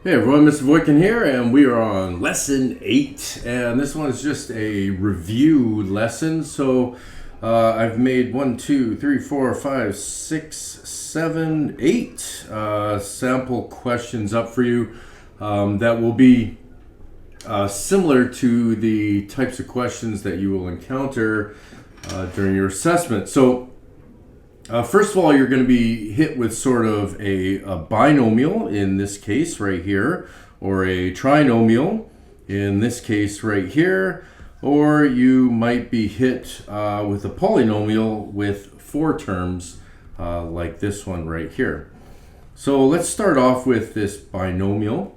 Hey everyone, Mr. Voikin here, and we are on lesson 8, and this one is just a review lesson. So I've made 1, 2, 3, 4, 5, 6, 7, 8 sample questions up for you that will be similar to the types of questions that you will encounter during your assessment. So first of all, you're going to be hit with sort of a binomial in this case right here, or a trinomial in this case right here, or you might be hit with a polynomial with 4 terms like this one right here. So let's start off with this binomial.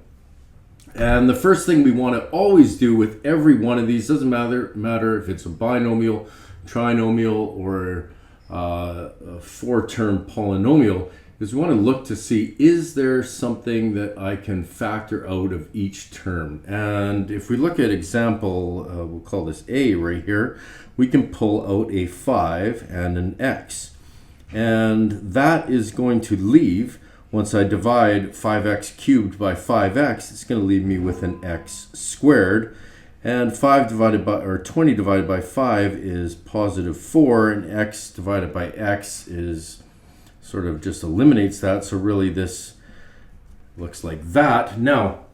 And the first thing we want to always do with every one of these, doesn't matter if it's a binomial, trinomial, or a 4-term polynomial, is we want to look to see, is there something that I can factor out of each term? And if we look at example, we'll call this A right here, we can pull out a 5 and an x. And that is going to leave, once I divide 5x cubed by 5x, it's going to leave me with an x squared. And 20 divided by 5 is positive 4, and x divided by x is sort of just eliminates that. So really this looks like that. Now,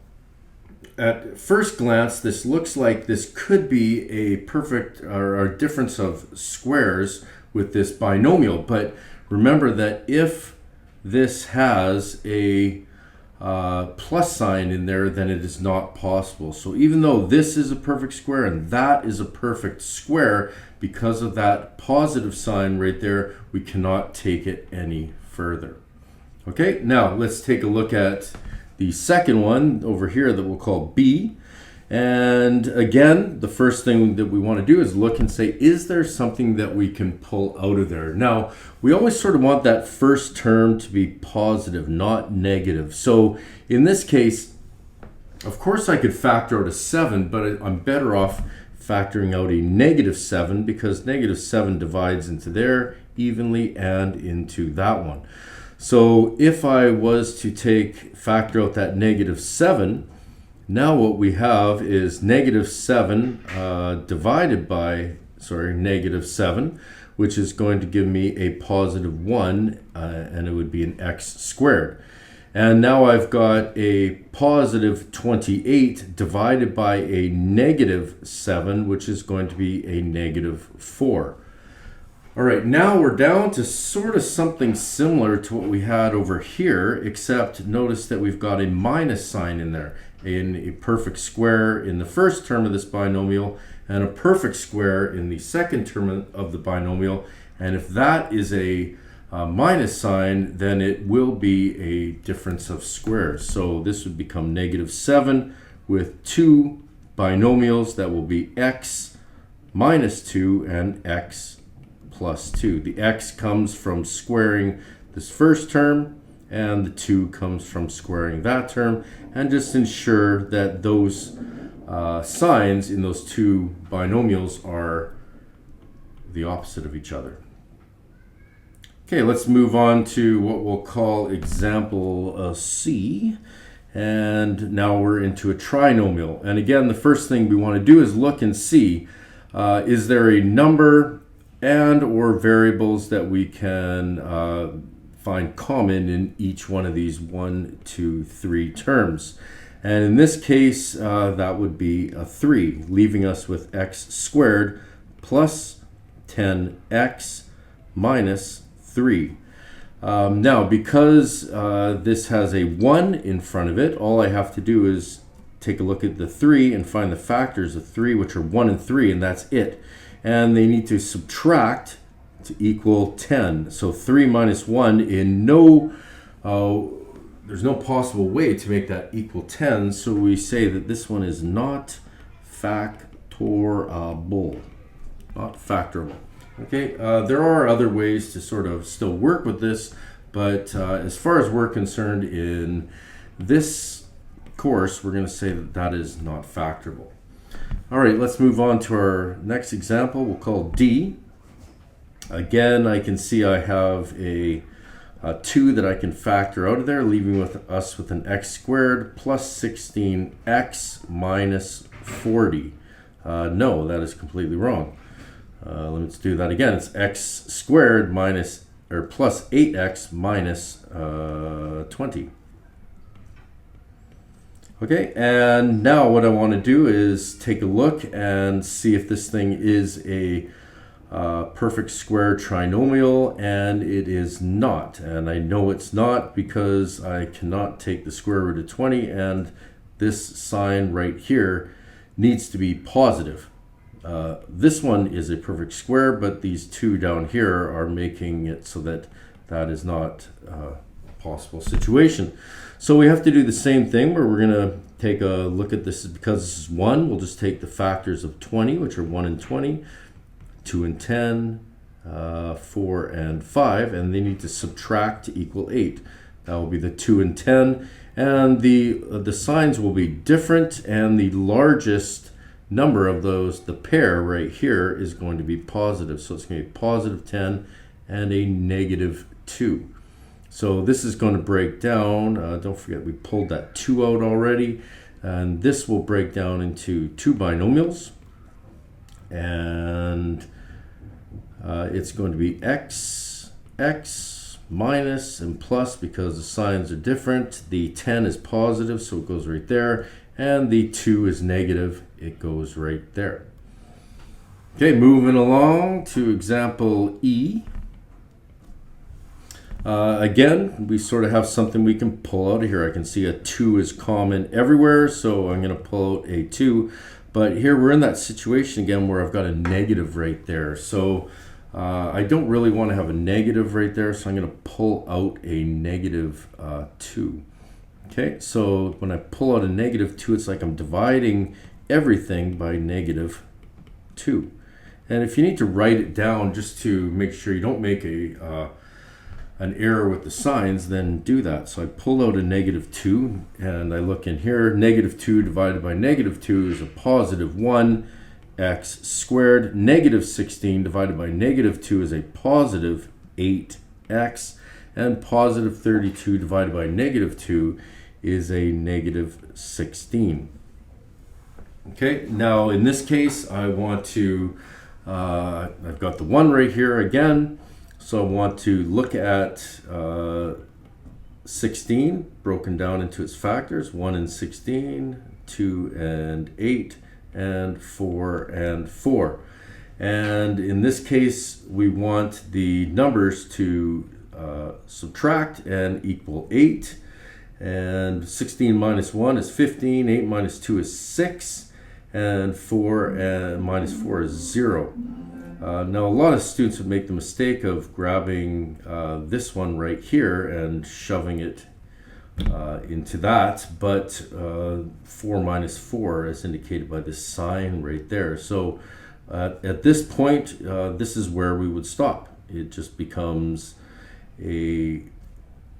at first glance, this looks like this could be a perfect or a difference of squares with this binomial. But remember that if this has a plus sign in there, then it is not possible. So even though this is a perfect square and that is a perfect square, because of that positive sign right there, we cannot take it any further. Okay, now let's take a look at the second one over here that we'll call B. And again, the first thing that we want to do is look and say, is there something that we can pull out of there? Now, we always sort of want that first term to be positive, not negative. So in this case, of course I could factor out a 7, but I'm better off factoring out a negative 7, because negative 7 divides into there evenly and into that one. So if I was to factor out that negative 7, now what we have is negative 7 divided by, negative 7, which is going to give me a positive 1, and it would be an x squared. And now I've got a positive 28 divided by a negative 7, which is going to be a negative 4. All right, now we're down to sort of something similar to what we had over here, except notice that we've got a minus sign in there, in a perfect square in the first term of this binomial and a perfect square in the second term of the binomial. And if that is a minus sign, then it will be a difference of squares. So this would become negative 7 with 2 binomials that will be x minus 2 and x plus 2. The x comes from squaring this first term, and the 2 comes from squaring that term, and just ensure that those signs in those 2 binomials are the opposite of each other. Okay, let's move on to what we'll call example C. And now we're into a trinomial. And again, the first thing we want to do is look and see, is there a number and or variables that we can find common in each one of these 1, 2, 3 terms. And in this case, that would be a 3, leaving us with x squared plus 10x minus 3. Now, because this has a 1 in front of it, all I have to do is take a look at the 3 and find the factors of 3, which are 1 and 3, and that's it. And they need to subtract to equal 10. So 3 minus 1, there's no possible way to make that equal 10. So we say that this one is not factorable. Not factorable. Okay, there are other ways to sort of still work with this, but as far as we're concerned in this course, we're going to say that that is not factorable. All right, let's move on to our next example. We'll call D. Again, I can see I have a 2 that I can factor out of there, leaving us with an x squared plus 16x minus 40. No, that is completely wrong. Let's do that again. It's x squared minus or plus 8x minus 20. Okay, and now what I want to do is take a look and see if this thing is a perfect square trinomial, and it is not. And I know it's not because I cannot take the square root of 20, and this sign right here needs to be positive. This one is a perfect square, but these two down here are making it so that that is not a possible situation. So we have to do the same thing where we're going to take a look at this. Because this is 1, we'll just take the factors of 20, which are 1 and 20, 2 and 10, 4 and 5, and they need to subtract to equal 8. That will be the 2 and 10, and the signs will be different, and the largest number of those, the pair right here, is going to be positive. So it's going to be positive 10 and a negative 2. So this is going to break down. Don't forget we pulled that 2 out already. And this will break down into 2 binomials. And it's going to be x minus and plus because the signs are different. The 10 is positive, so it goes right there. And the 2 is negative. It goes right there. Okay, moving along to example E. Again, we sort of have something we can pull out of here. I can see a 2 is common everywhere, so I'm going to pull out a 2. But here we're in that situation again where I've got a negative right there. So I don't really want to have a negative right there, so I'm going to pull out a negative 2. Okay, so when I pull out a negative 2, it's like I'm dividing everything by negative 2. And if you need to write it down just to make sure you don't make an error with the signs, then do that. So I pull out a negative 2 and I look in here. Negative 2 divided by negative 2 is a positive 1 x squared. Negative 16 divided by negative 2 is a positive 8x. And positive 32 divided by negative 2 is a negative 16. Okay, now in this case I want to, I've got the 1 right here again. So I want to look at 16 broken down into its factors, 1 and 16, 2 and 8, and 4 and 4. And in this case, we want the numbers to subtract and equal 8. And 16 minus 1 is 15, 8 minus 2 is 6, and 4 minus 4 is 0. Now, a lot of students would make the mistake of grabbing this one right here and shoving it into that, but 4 minus 4 is indicated by this sign right there. So at this point, this is where we would stop. It just becomes a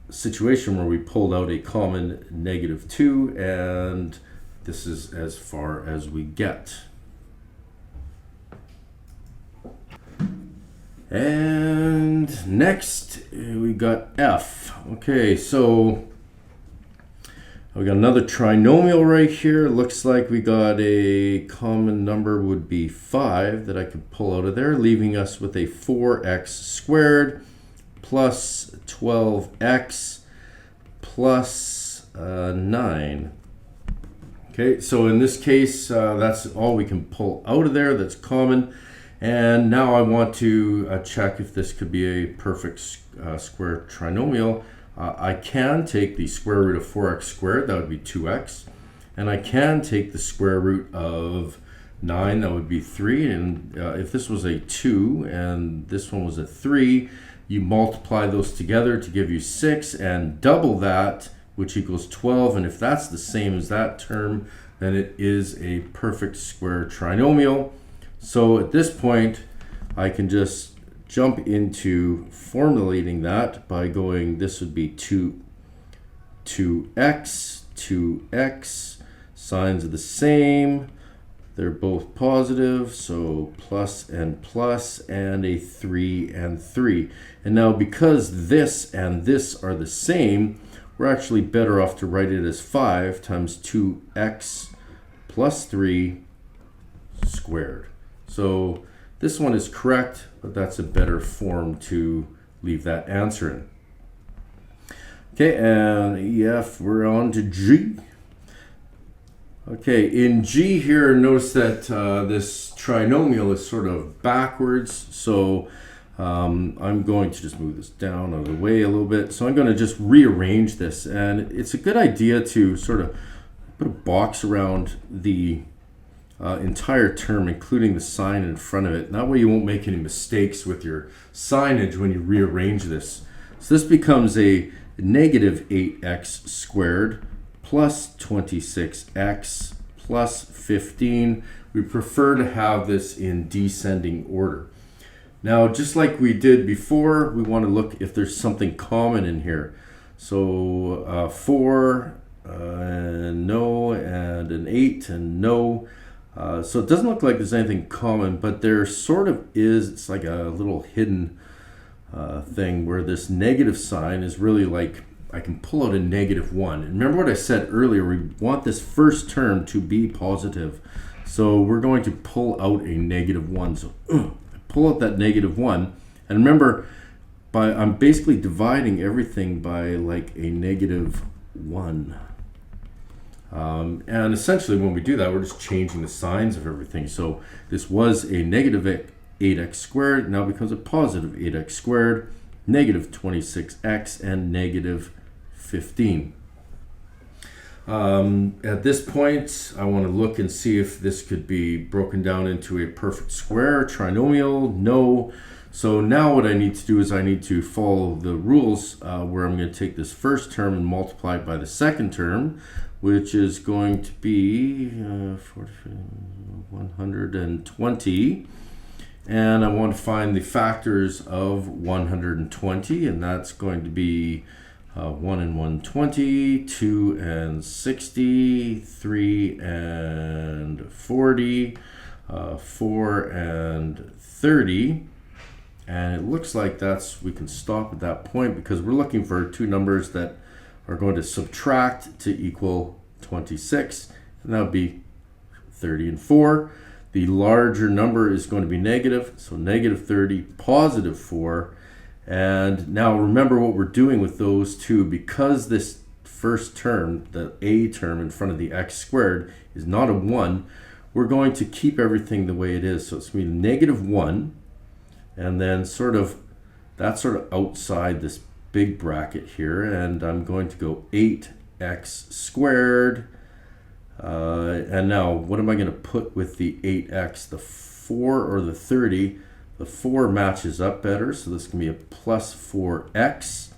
situation where we pulled out a common negative 2, and this is as far as we get. And next we got F. Okay, so we got another trinomial right here. Looks like we got a common number would be 5 that I could pull out of there, leaving us with a 4x squared plus 12x plus 9. Okay, so in this case, that's all we can pull out of there that's common. And now I want to check if this could be a perfect square trinomial. I can take the square root of 4x squared, that would be 2x. And I can take the square root of 9, that would be 3. And if this was a 2 and this one was a 3, you multiply those together to give you 6 and double that, which equals 12. And if that's the same as that term, then it is a perfect square trinomial. So at this point, I can just jump into formulating that by going, this would be 2x, signs are the same, They're both positive, so plus, and a 3 and 3. And now because this and this are the same, we're actually better off to write it as 5 times 2x plus 3 squared. So this one is correct, but that's a better form to leave that answer in. Okay, and EF, we're on to G. Okay, in G here, notice that this trinomial is sort of backwards, so I'm going to just move this down out of the way a little bit. So I'm going to just rearrange this, and it's a good idea to sort of put a box around the entire term, including the sign in front of it. That way you won't make any mistakes with your signage when you rearrange this. So this becomes a negative 8x squared plus 26x plus 15. We prefer to have this in descending order. Now, just like we did before, we want to look if there's something common in here. So 4 and no, and an 8 and no. So it doesn't look like there's anything common, but there sort of is. It's like a little hidden thing where this negative sign is really like, I can pull out a negative 1. And remember what I said earlier, we want this first term to be positive. So we're going to pull out a negative 1. So pull out that negative 1. And remember, I'm basically dividing everything by like a negative 1. And essentially when we do that, we're just changing the signs of everything. So this was a negative 8x squared, now becomes a positive 8x squared, negative 26x, and negative 15. At this point, I want to look and see if this could be broken down into a perfect square, trinomial. No. So now what I need to do is I need to follow the rules where I'm going to take this first term and multiply it by the second term, which is going to be 120. And I want to find the factors of 120, and that's going to be 1 and 120, 2 and 60, 3 and 40, 4 and 30. And it looks like we can stop at that point because we're looking for two numbers that are going to subtract to equal 26, and that would be 30 and 4. The larger number is going to be negative, so negative 30, positive 4. And now remember what we're doing with those two. Because this first term, the a term in front of the x squared, is not a 1, we're going to keep everything the way it is. So it's going to be negative 1, and then that's sort of outside this big bracket here, and I'm going to go 8x squared. And now, what am I going to put with the 8x? The 4 or the 30? The 4 matches up better, so this can be a plus 4x,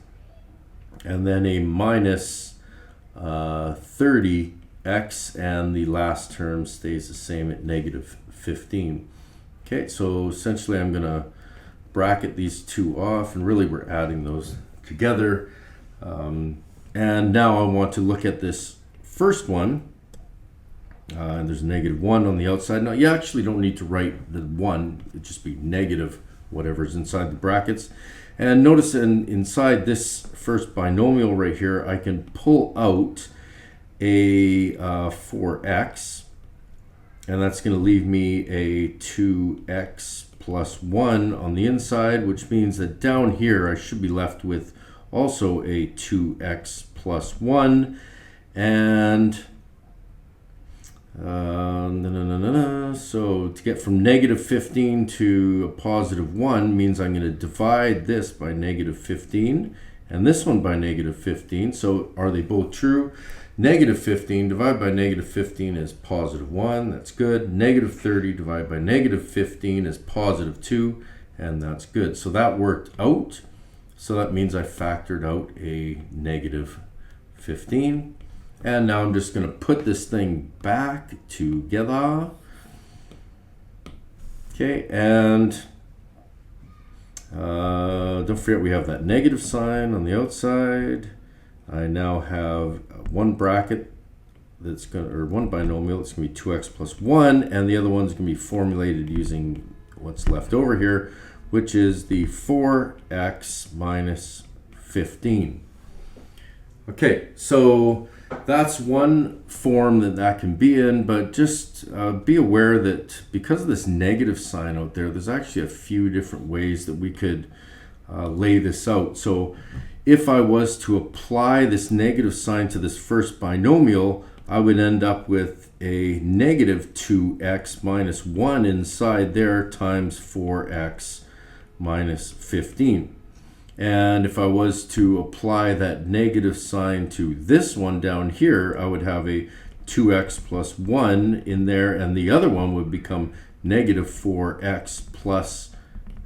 and then a minus 30x, and the last term stays the same at negative 15. Okay, so essentially I'm going to bracket these two off, and really we're adding those together. And now I want to look at this first one. And there's a negative 1 on the outside. Now, you actually don't need to write the 1. It'd just be negative whatever's inside the brackets. And notice inside this first binomial right here, I can pull out a 4x. And that's going to leave me a 2x plus 1 on the inside, which means that down here I should be left with also a 2x plus 1. And so to get from negative 15 to a positive 1 means I'm going to divide this by negative 15 and this one by negative 15. So are they both true? Negative 15 divided by negative 15 is positive 1. That's good. Negative 30 divided by negative 15 is positive 2. And that's good. So that worked out. So that means I factored out a negative 15. And now I'm just going to put this thing back together. Okay, and don't forget we have that negative sign on the outside. I now have one bracket that's going to, or one binomial that's going to be 2x plus 1, and the other one's going to be formulated using what's left over here, which is the 4x minus 15. Okay, so that's one form that can be in, but just be aware that because of this negative sign out there, there's actually a few different ways that we could lay this out. So if I was to apply this negative sign to this first binomial, I would end up with a negative 2x minus 1 inside there times 4x minus 15. And if I was to apply that negative sign to this one down here, I would have a 2x plus 1 in there, and the other one would become negative 4x plus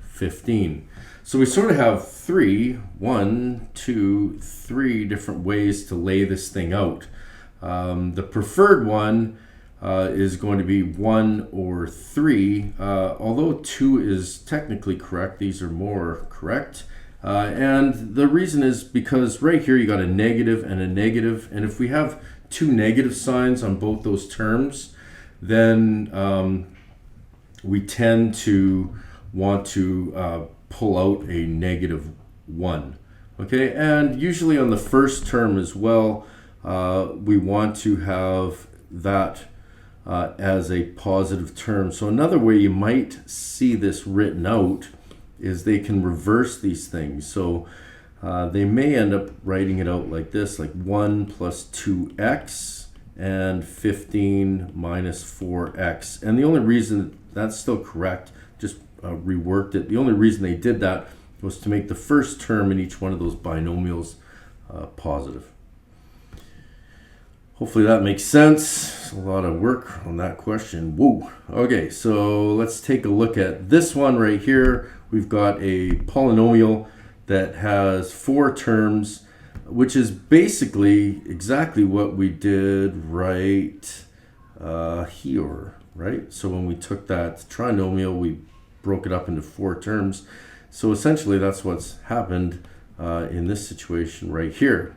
15. So we sort of have three different ways to lay this thing out. The preferred one is going to be 1 or 3, although 2 is technically correct. These are more correct. And the reason is because right here you got a negative, and if we have two negative signs on both those terms, then we tend to want to pull out a negative 1. Okay, and usually on the first term as well, we want to have that as a positive term. So another way you might see this written out is they can reverse these things. So they may end up writing it out like this, like 1 plus 2x and 15 minus 4x. And the only reason that's still correct, just reworked it. The only reason they did that was to make the first term in each one of those binomials positive. Hopefully that makes sense. A lot of work on that question. Whoa. Okay, so let's take a look at this one right here. We've got a polynomial that has 4 terms, which is basically exactly what we did right here, right? So when we took that trinomial, we broke it up into 4 terms. So essentially that's what's happened in this situation right here.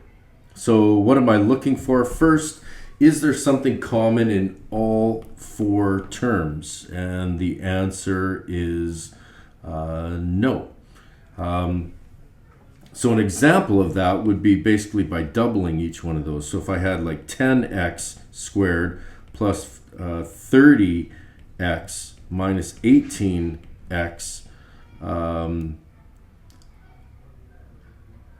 So what am I looking for? First, is there something common in all 4 terms? And the answer is no. So an example of that would be basically by doubling each one of those. So if I had like 10x squared plus 30x minus 18x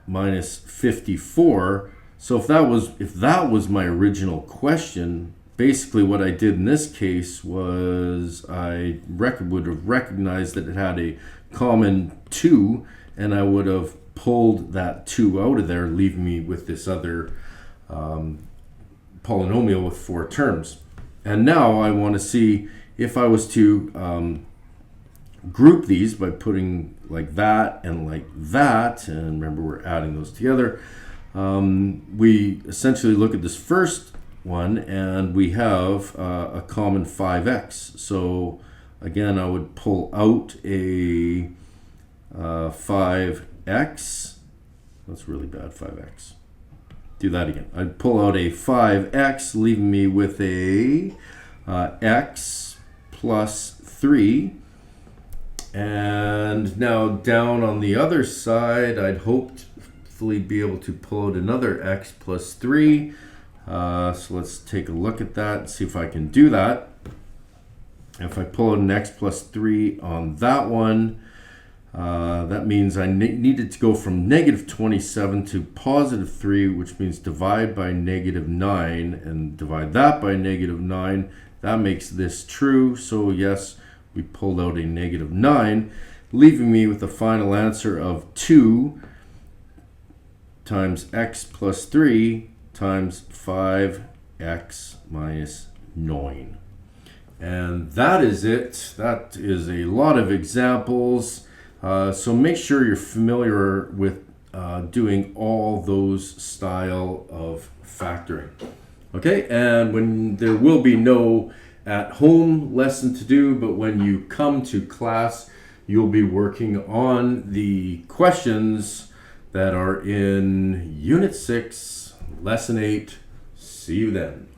minus 54. So if that was my original question, basically what I did in this case was I would have recognized that it had a common 2, and I would have pulled that 2 out of there, leaving me with this other polynomial with 4 terms. And now I want to see if I was to group these by putting like that, and remember we're adding those together. We essentially look at this first one, and we have a common 5x. So again, I would pull out a 5x. That's really bad, 5x. Do that again. I'd pull out a 5x, leaving me with a x plus 3. And now down on the other side, I'd hopefully be able to pull out another x plus 3. So let's take a look at that and see if I can do that. If I pull out an x plus 3 on that one, that means I needed to go from negative 27 to positive 3, which means divide by negative 9 and divide that by negative 9. That makes this true. So yes, we pulled out a negative 9, leaving me with a final answer of 2 times x plus 3 times 5x minus 9. And that is it. That is a lot of examples. So make sure you're familiar with doing all those style of factoring. Okay, and when there will be no at-home lesson to do, but when you come to class, you'll be working on the questions that are in Unit 6, Lesson 8. See you then.